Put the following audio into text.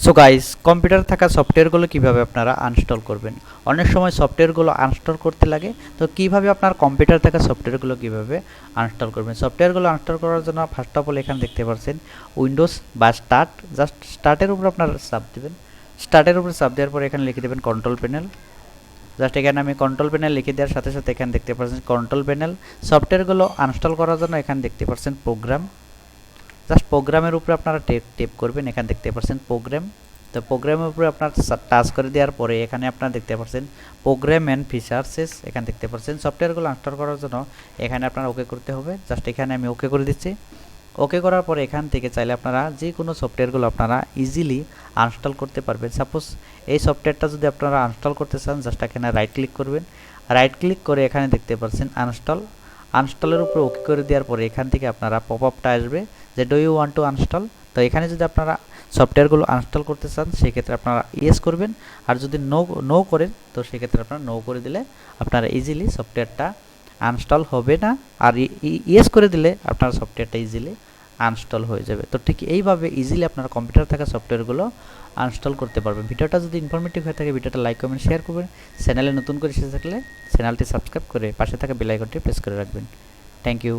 So guys, computer থাকা সফটওয়্যারগুলো কিভাবে আপনারা আনস্টল করবেন। অনেক সময় সফটওয়্যারগুলো আনস্টল করতে লাগে, তো কিভাবে আপনার কম্পিউটার থাকা সফটওয়্যারগুলো কিভাবে আনস্টল করবেন। সফটওয়্যারগুলো আনস্টল করার জন্য ফার্স্ট অফ অল এখানে দেখতে পাচ্ছেন উইন্ডোজ বা স্টার্ট, জাস্ট স্টার্টের উপর আপনারা চাপ দেবেন। স্টার্টের উপর চাপ দেওয়ার পর এখানে লিখে দেবেন কন্ট্রোল প্যানেল। জাস্ট এখানে আমি কন্ট্রোল প্যানেল লিখে দেওয়ার সাথে সাথে এখানে দেখতে পাচ্ছেন কন্ট্রোল প্যানেল। সফটওয়্যারগুলো আনস্টল করার জন্য এখানে দেখতে পাচ্ছেন প্রোগ্রাম। জাস্ট প্রোগ্রামের উপরে আপনারা টেপ করবেন, এখানে দেখতে পাচ্ছেন প্রোগ্রাম। তো প্রোগ্রামের উপরে আপনার টাচ করে দেওয়ার পরে এখানে আপনারা দেখতে পাচ্ছেন প্রোগ্রাম অ্যান্ড ফিচার্সেস, এখানে দেখতে পাচ্ছেন সফটওয়্যারগুলো আনস্টল করার জন্য এখানে আপনারা ওকে করতে হবে। জাস্ট এখানে আমি ওকে করে দিচ্ছি। ওকে করার পরে এখান থেকে চাইলে আপনারা যে কোনো সফটওয়্যারগুলো আপনারা ইজিলি আনস্টল করতে পারবেন। সাপোজ এই সফটওয়্যারটা যদি আপনারা আনস্টল করতে চান, জাস্ট এখানে রাইট ক্লিক করবেন। রাইট ক্লিক করে এখানে দেখতে পাচ্ছেন আনস্টল। আনস্টলের উপরে ওকে করে দেওয়ার পরে এখান থেকে আপনারা পপ আপটা আসবে যে do you want to uninstall. তো এখানে যদি আপনারা সফটওয়্যারগুলো আনস্টল করতে চান সেক্ষেত্রে আপনারা ইয়েস করবেন, আর যদি নো করেন তো সেক্ষেত্রে আপনারা নো করে দিলে আপনারা ইজিলি সফটওয়্যারটা আনস্টল হবে না, আর ইয়েস করে দিলে আপনার সফটওয়্যারটা ইজিলি আনস্টল হয়ে যাবে। তো ঠিক এইভাবে ইজিলি আপনারা কম্পিউটার থাকা সফটওয়্যারগুলো আনস্টল করতে পারবেন। ভিডিওটা যদি ইনফরমেটিভ হয়ে থাকে ভিডিওটা লাইক কমেন্ট শেয়ার করবেন। চ্যানেলে নতুন করে এসে থাকলে চ্যানেলটি সাবস্ক্রাইব করে পাশে থাকা বেল আইকনটি প্রেস করে রাখবেন। Thank you.